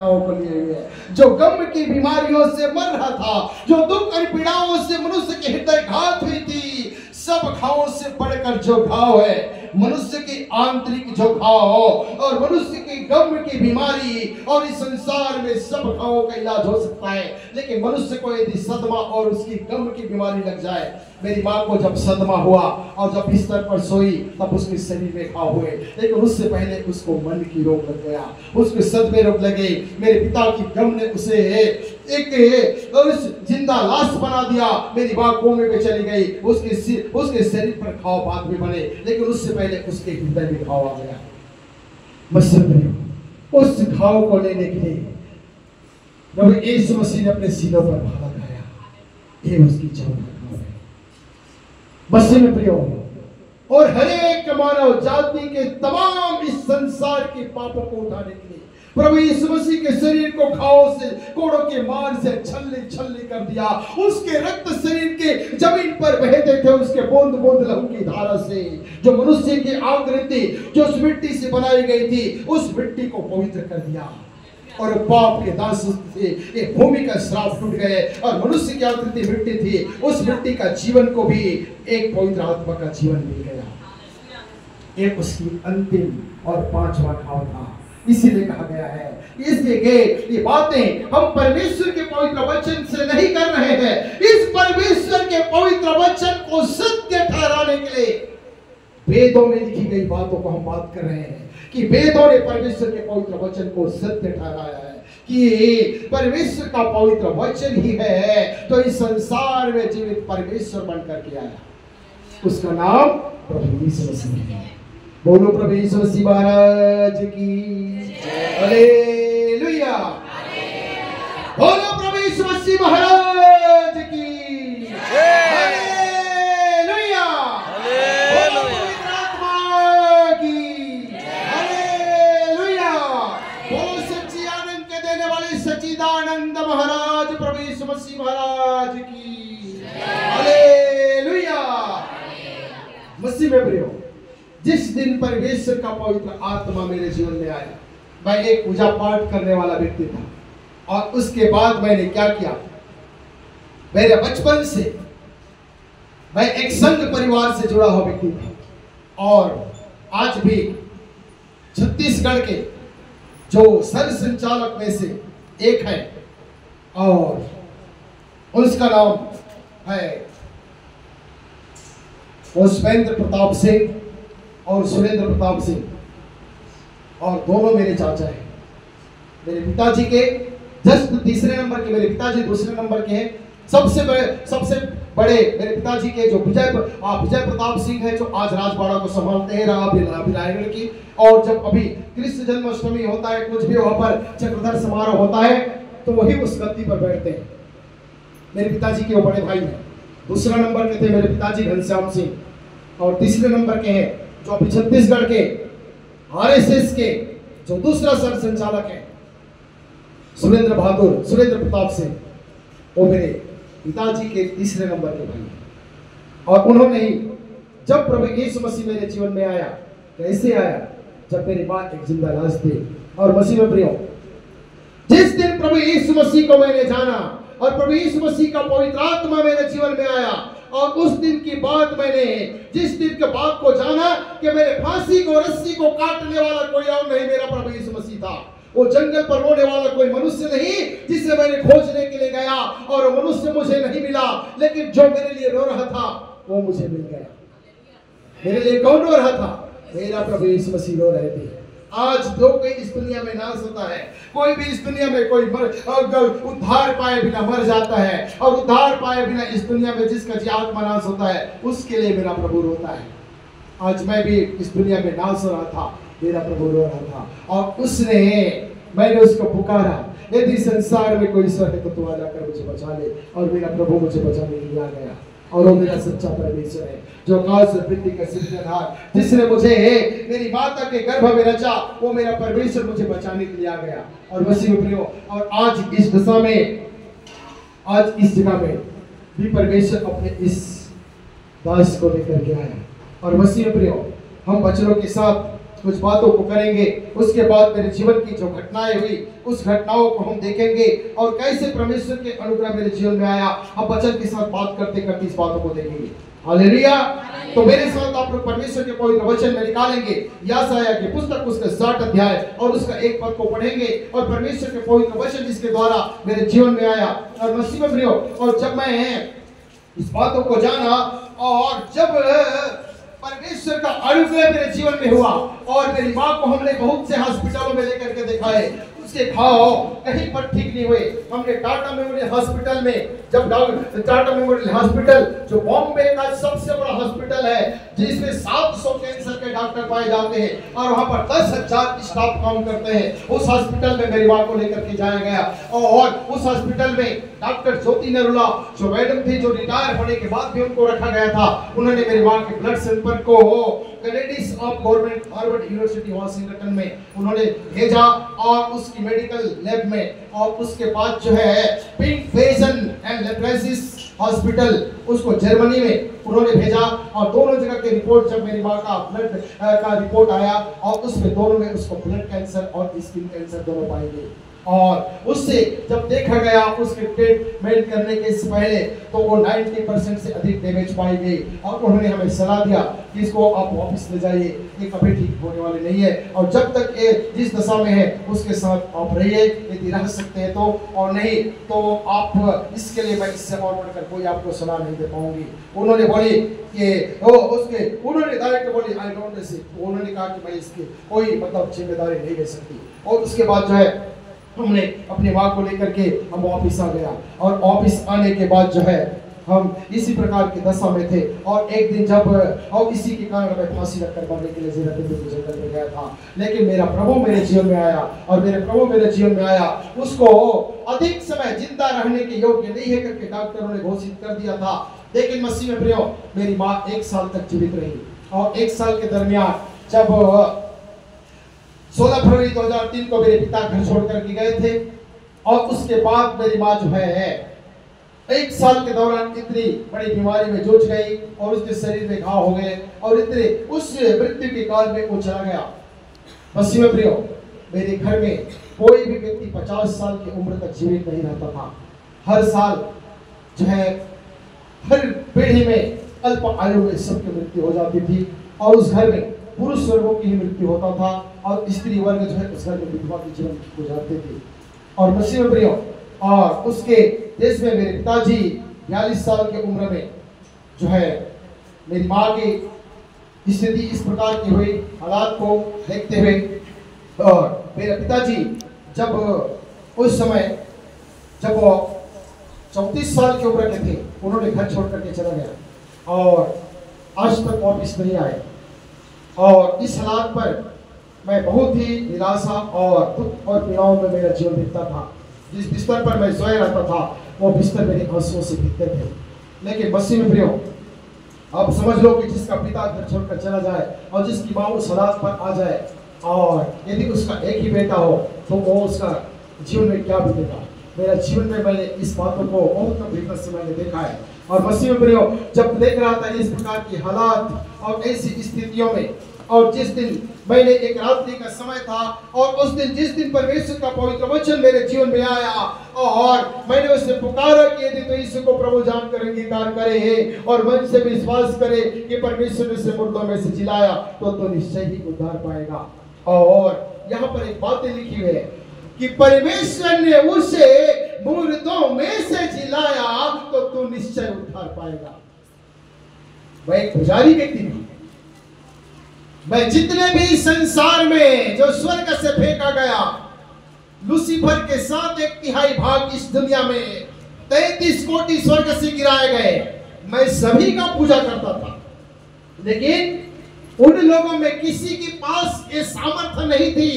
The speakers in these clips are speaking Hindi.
को लिए हुए, जो गम की बीमारियों से मर रहा था, जो दुख और पीड़ाओं से मनुष्य के हृदय घात हुई थी, सब घावों से बढ़कर जो घाव है मनुष्य की आंतरिक जो घाव और मनुष्य की गम की बीमारी, और इस संसार में सब घावों का इलाज हो सकता है, लेकिन मनुष्य को यदि सदमा और उसकी गम की बीमारी लग जाए। मेरी माँ को जब सदमा हुआ और जब बिस्तर पर सोई तब उसके शरीर में घाव हुए, लेकिन उससे पहले उसको मन की रोग लग गया, उसके सदमे रोग लगे। मेरे पिता की गम ने उसे एक जिंदा लाश बना दिया। मेरी माँ कोमे में चली गई, उसके शरीर पर घाव बाद में बने, लेकिन उससे पहले उसके हृदय में घाव आ गया। उस घाव को लेने के लिए प्रभु यीशु मसीह ने अपने सीनों पर भाला खाया। ये उसकी जान का घाव है मसीह में प्रियो, और हर एक मानव जाति के तमाम इस संसार के पापों को उठाने के लिए प्रभु यीशु मसीह के शरीर को घावों से, कोड़ों के मार से छल्ले छल्ले कर दिया। उसके रक्त शरीर के जमीन पर बहते थे, उसके बूंद बूंद लहू की धारा से जो मनुष्य की आकृति जो उस मिट्टी से बनाई गई थी, उस मिट्टी को पवित्र कर दिया, और पाप के दास से ये भूमि का श्राप टूट गए, और मनुष्य की आकृति मिट्टी थी, उस मिट्टी का जीवन को भी एक पवित्र आत्मा का जीवन मिल गया। ये उसकी अंतिम और पांचवा घाव था। इसीलिए कहा गया है, इसलिए ये बातें हम परमेश्वर के पवित्र वचन से नहीं कर रहे हैं, इस परमेश्वर के पवित्र वचन को सत्य ठहराने के लिए वेदों में लिखी गई बातों को हम बात कर रहे हैं कि वेदों ने परमेश्वर के पवित्र वचन को सत्य ठहराया है कि परमेश्वर का पवित्र वचन ही है तो इस संसार में जीवित परमेश्वर बनकर के आया। उसका नाम प्रभु यीशु मसीह है। बोलो प्रभु यीशु मसीह महाराज की हालेलुया। बोलो प्रभु यीशु मसीह महाराज की हालेलुया। बोलो पवित्र आत्मा की हालेलुया। बोलो सच्ची आनंद के देने वाले सच्चिदानंद महाराज प्रभु यीशु मसीह महाराज की हालेलुया। मसीह में प्रियो, जिस दिन परमेश्वर का पवित्र आत्मा मेरे जीवन में आया, मैं एक पूजा पाठ करने वाला व्यक्ति था, और उसके बाद मैंने क्या किया, मेरे बचपन से मैं एक संघ परिवार से जुड़ा हुआ व्यक्ति था, और आज भी छत्तीसगढ़ के जो सर संचालक में से एक है, और उसका नाम है पुष्पेंद्र प्रताप सिंह और सुरेंद्र प्रताप सिंह, और दोनों मेरे चाचा हैं। मेरे पिताजी के जस्ट तीसरे नंबर के, मेरे पिताजी दूसरे नंबर के हैं। सबसे बड़े मेरे पिताजी के जो विजय प्रताप सिंह है, जो आज राजवाड़ा को संभालते हैं रायगढ़ की, और जब अभी कृष्ण जन्माष्टमी होता है, कुछ भी वहां पर चक्रधर समारोह होता है, तो वही उस गद्दी पर बैठते हैं। मेरे पिताजी के वो बड़े भाई हैं। दूसरा नंबर के थे मेरे पिताजी घनश्याम सिंह, और तीसरे नंबर के हैं जो अभी छत्तीसगढ़ के आरएसएस के जो दूसरा सर संचालक है सुरेंद्र प्रताप सिंह, वो मेरे पिताजी के तीसरे नंबर के भाई हैं। और उन्होंने ही जब प्रभु यीशु मसीह मेरे जीवन में आया, कैसे आया, जब मेरी मां एक जिंदा लाश थी। और मसीह में प्रियो, जिस दिन प्रभु यीशु मसीह को मैंने जाना और प्रभु यीशु मसीह का पवित्र आत्मा मेरे जीवन में आया, और उस दिन की बात मैंने जिस दिन के बाद को जाना कि मेरे फांसी को रस्सी को काटने वाला कोई और नहीं, मेरा प्रभु यीशु मसीह था। वो जंगल पर रोने वाला कोई मनुष्य नहीं जिसे मैंने खोजने के लिए गया, और वो मनुष्य मुझे नहीं मिला, लेकिन जो मेरे लिए रो रहा था वो मुझे मिल गया। मेरे लिए कौन रो रहा था? मेरा प्रभु यीशु मसीह रो रहे थे। आज जो कोई इस दुनिया में नाश होता है, कोई भी इस दुनिया में कोई उद्धार पाए बिना मर जाता है, और उद्धार पाए बिना इस दुनिया में जिसका जी आत्मा नाश होता है, उसके लिए मेरा प्रभु रोता है। आज मैं भी इस दुनिया में नाश हो रहा था, मेरा प्रभु रो रहा था, और मैंने उसको पुकारा, यदि संसार में कोई ईश्वर है तो तू आ जाकर मुझे बचा ले, और मेरा प्रभु मुझे बचाने के लिए आ गया। और वो मेरा सच्चा परमेश्वर है, जो आकाश और पृथ्वी का सृजनहार, जिसने मुझे मेरी माता के गर्भ में रचा, वो मेरा परमेश्वर मुझे बचाने के लिए आ गया। और मसीह में प्रियो, और आज इस दशा में, आज इस जगह में भी परमेश्वर अपने इस दास को लेकर के आया। और मसीह में प्रियो, हम बच्चों के साथ कुछ बातों को करेंगे। उसके बाद मेरे जीवन की जो घटनाएं हुई उस घटनाओं को हम देखेंगे और कैसे परमेश्वर के अनुग्रह मेरे जीवन में आया। हम वचन के साथ बात करते करते इस बातों को देखेंगे। हालेलुया। तो मेरे साथ आप लोग परमेश्वर के पवित्र वचन में निकालेंगे यशायाह की पुस्तक उसका 60 अध्याय और उसका 1 पद को पढ़ेंगे और परमेश्वर के पवित्र वचन जिसके द्वारा मेरे जीवन में आया। और मसीह में प्रियो, और जब मैं इस बातों को जाना और जब परमेश्वर का अनुग्रह मेरे जीवन में हुआ और मेरी माँ को हमने बहुत से हॉस्पिटलों में लेकर के दिखाए, उसके घाव कहीं पर ठीक नहीं हुए। हमने टाटा मेमोरियल हॉस्पिटल में, जब टाटा मेमोरियल हॉस्पिटल जो बॉम्बे का सबसे बड़ा हॉस्पिटल है जिसमें 700 कैंसर के डॉक्टर पाए जाते हैं और वहां पर 10,000 स्टाफ काम करते हैं, उस हॉस्पिटल में मेरी माँ को लेकर के जाया गया। और उस हॉस्पिटल में डॉक्टर ज्योति नरूला जो मैडम थी, जो रिटायर होने के बाद भी उनको रखा गया था, उन्होंने मेरी माँ के ब्लड सैंपल को Kennedy's of government Harvard university Washington में उन्होंने भेजा और उसकी मेडिकल लैब में, और उसके बाद जो है पिंक बेसन एंड लेप्रेसिस हॉस्पिटल उसको जर्मनी में उन्होंने भेजा। और दोनों जगह के रिपोर्ट जब मेरी माँ का ब्लड का रिपोर्ट आया और उसमें दोनों में उसको ब्लड कैंसर और स्किन कैंसर दोनों पाए गए। और उससे जब देखा गया उसके ट्रीटमेंट करने के पहले तो वो 90% से अधिक डैमेज पाई गई और उन्होंने हमें सलाह दिया कि इसको आप वापस ले जाइए, ये कभी ठीक होने वाले नहीं है और जब तक ये जिस दशा में है उसके साथ आप रहिए, यदि रह सकते हैं तो, और नहीं तो आप इसके लिए मैं इससे और बढ़कर कोई आपको सलाह नहीं दे पाऊंगी। उन्होंने बोली कि उन्होंने डायरेक्ट बोली आई डोंट रिसीव, उन्होंने कहा कि मैं इसकी कोई मतलब जिम्मेदारी नहीं ले सकती। और उसके बाद जो है हमने अपनी माँ को लेकर के हम वापिस आ गया और वापिस आने के बाद जो है हम इसी प्रकार की दशा में थे। और एक दिन जब और इसी के कारण मैं फांसी रखकर मरने के लिए जंगल में गया था, लेकिन मेरा प्रभु मेरे जीवन में आया और मेरे प्रभु मेरे जीवन में आया, उसको अधिक समय जिंदा रहने के योग्य नहीं है करके डॉक्टरों ने घोषित कर दिया था। लेकिन मसीह में प्रियो, मेरी माँ 1 साल तक जीवित रही और 1 साल के दरमियान जब 16 फरवरी 2003 को मेरे पिता घर छोड़ करके गए थे और उसके बाद मेरी माँ जो है 1 साल के दौरान इतनी बड़ी बीमारी में जूझ गई और उसके शरीर में घाव हो गए और इतने उस मृत्यु के काल में वो चला गया। मसीह में प्रियो, मेरे घर में कोई भी व्यक्ति 50 साल की उम्र तक जीवित नहीं रहता था। हर साल जो है हर पीढ़ी में अल्प आयु में सबकी मृत्यु हो जाती थी और उस घर में पुरुष वर्गों की ही मृत्यु होता था और स्त्री वर्ग जो है उस घर में विधवा के जीवन गुजारते थे। और मसीह में प्रियो, और उसके देश में मेरे पिताजी 42 साल की उम्र में जो है मेरी माँ की स्थिति इस प्रकार की हुई, हालात को देखते हुए, और मेरे पिताजी जब उस समय जब वो 34 साल की उम्र के थे उन्होंने घर छोड़ करके चला गया और आज तक वापिस नहीं आए। और इस हालात पर मैं बहुत ही निराशा और दुख और पीड़ाओं में मेरा जीवन बीतता था। जिस बिस्तर पर मैं सोया रहता था वो बिस्तर मेरे आंसुओं से भीगते थे। लेकिन मसीह में प्रियो, आप समझ लो कि जिसका पिता घर छोड़कर चला जाए और जिसकी माँ उस हालात पर आ जाए और यदि उसका एक ही बेटा हो तो वो उसका जीवन में क्या बीतेगा। मेरा जीवन में मैंने इस बातों को बहुत गंभीरता से मैंने देखा है। और मसीह में प्रियो, जब देख रहा था इस प्रकार की हालात और ऐसी स्थितियों में, और जिस दिन मैंने एक रात्रि का समय था और उस दिन जिस दिन परमेश्वर का पवित्र वचन मेरे जीवन में आया और मैंने उससे पुकारा कि यदि तो यीशु को प्रभु जानकर अंगीकार करे और मन से विश्वास करे कि परमेश्वर ने से मुर्दों में से जिलाया तो निश्चय ही उद्धार पाएगा। और यहाँ पर एक बात लिखी हुई है कि परमेश्वर ने उसे मुर्दों में से जिलाया तो तू निश्चय उद्धार पाएगा। मैं एक पुजारी व्यक्ति हूं, मैं जितने भी संसार में जो स्वर्ग से फेंका गया, लूसीफर के 7/1 भाग इस दुनिया में 33 कोटि स्वर्ग से गिराए गए, मैं सभी का पूजा करता था। लेकिन उन लोगों में किसी के पास ये सामर्थ्य नहीं थी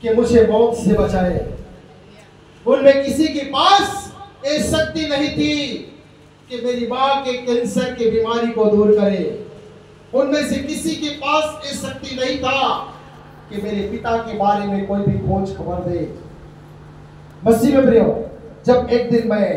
कि मुझे मौत से बचाए। उनमें किसी के पास ये शक्ति नहीं थी कि मेरी मां के कैंसर की बीमारी को दूर करे। उनमें से किसी के पास ये शक्ति नहीं था कि मेरे पिता के बारे में कोई भी खोज खबर दे। मसीह में प्रियो, जब एक दिन मैं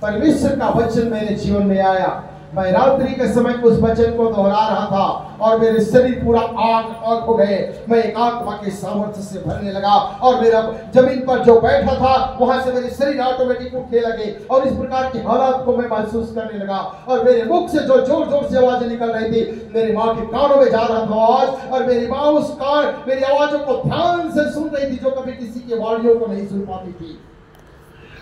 परमेश्वर का वचन मेरे जीवन में आया, मैं रात्रि के समय उस वचन को दोहरा रहा था और मेरे शरीर पूरा आग हो गए। मैं एक आत्मा के सामर्थ्य से भरने लगा और मेरा जमीन पर जो बैठा था वहां से मेरे शरीर ऑटोमेटिक उठने लगे और इस प्रकार की हालात को मैं महसूस करने लगा। और मेरे मुख से जो जोर जोर से आवाजें निकल रही थी, मेरी माँ के कानों में जा रहा था आवाज, और मेरी माँ उस कान मेरी आवाजों को ध्यान से सुन रही थी, जो कभी किसी की वाणियों को नहीं सुन पाती थी।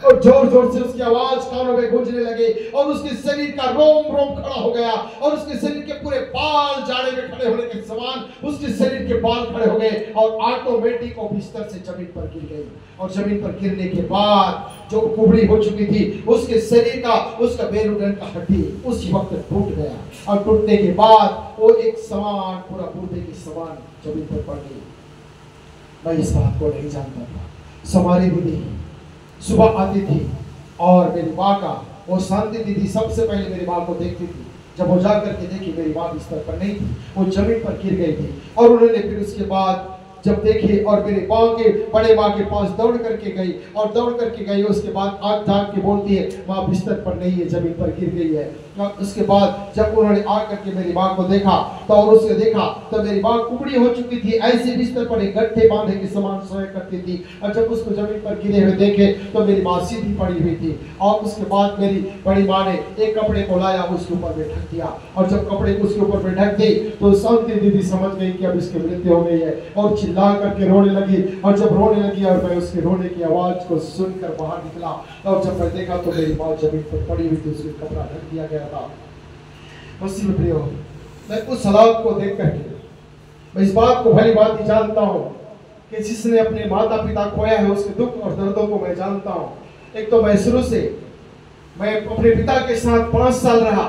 और जोर जोर से उसकी आवाज कानों में गूंजने लगे और उसके शरीर का रोम रोम खड़ा हो गया और उसके शरीर के पूरे बाल जाड़े में खड़े होने के समान उसके शरीर के बाल खड़े हो गए और ऑटोमेटिक वो बिस्तर से जमीन पर गिर गई। और जमीन पर गिरने के बाद जो कुबड़ी हो चुकी थी उसके शरीर का उसका मेरुदंड का हड्डी उसी वक्त टूट गया और टूटने के बाद वो एक समान पूरा मुर्दे के समान जमीन पर पड़ गई। मैं इस बात को नहीं जानता था। हमारी दीदी सुबह आती थी और मेरी माँ का वो शांति दीदी सबसे पहले मेरी माँ को देखती थी। जब वो जा करके देखी मेरी माँ बिस्तर पर नहीं थी, वो जमीन पर गिर गई थी। और उन्होंने फिर उसके बाद जब देखे और मेरे माँ के बड़े माँ के पास दौड़ करके गई और दौड़ करके गई, उसके बाद आग जाग के बोलती है माँ बिस्तर पर नहीं है, जमीन पर गिर गई है। उसके बाद जब उन्होंने आ करके मेरी माँ को देखा तो और उसके देखा तो मेरी माँ कुबड़ी हो चुकी थी, ऐसे बिस्तर पर एक गट्ठे बांधे के समान सोया करती थी। और जब उसको जमीन पर गिरे हुए देखे तो मेरी माँ सीधी पड़ी हुई थी। और उसके बाद मेरी बड़ी माँ ने एक कपड़े को लाया, उसके ऊपर में ढक दिया और जब कपड़े को उसके ऊपर में ढक दी तो शांति दीदी समझ गई कि अब इसकी मृत्यु हो गई है और चिल्ला करके रोने लगी। और जब रोने लगी और मैं उसके रोने की आवाज को सुनकर बाहर निकला और जब मैं देखा तो मेरी माँ जमीन पर पड़ी हुई थी, उसके कपड़ा ढक दिया गया था। मसीह में प्रिय, मैं उस हालात को देख करके मैं इस बात को भली बात ही जानता हूँ कि जिसने अपने माता पिता खोया है उसके दुख और दर्दों को मैं जानता हूँ। एक तो मैं शुरू से मैं अपने पिता के साथ 5 साल रहा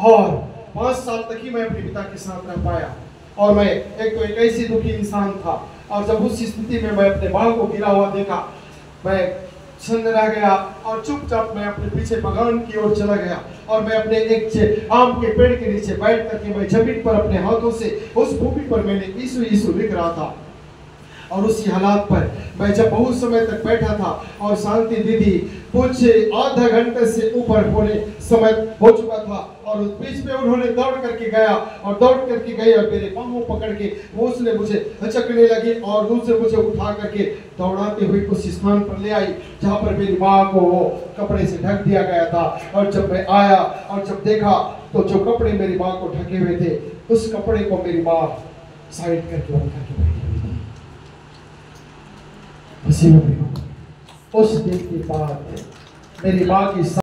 और 5 साल तक ही मैं अपने पिता के साथ रह पाया और मैं एक ऐसी दुखी इंसान था। और जब उस स्थिति में मैं अपने माँ को गिरा हुआ देखा, मैं छन्न रह गया और चुपचाप मैं अपने पीछे बगान की ओर चला गया और मैं अपने एक आम के पेड़ के नीचे बैठ करके मैं जमीन पर अपने हाथों से उस भूमि पर मैंने यीशु यीशु लिख रहा था। और उसी हालात पर मैं जब बहुत समय तक बैठा था और शांति दीदी कुछ आधा घंटे से ऊपर होने समय हो चुका था और उस बीच में उन्होंने दौड़ करके गया और दौड़ करके गए और मेरे बाहों पकड़ के वो उसने मुझे हचकने लगी और दूसरे मुझे उठा करके दौड़ाते हुए उस स्थान पर ले आई जहाँ पर मेरी माँ को वो कपड़े से ढक दिया गया था। और जब मैं आया और जब देखा तो जो कपड़े मेरी माँ को ढके हुए थे उस कपड़े को मेरी माँ साइड करके बंद करके बैठी हुई थी। उस दिन के बाद मेरी माँ की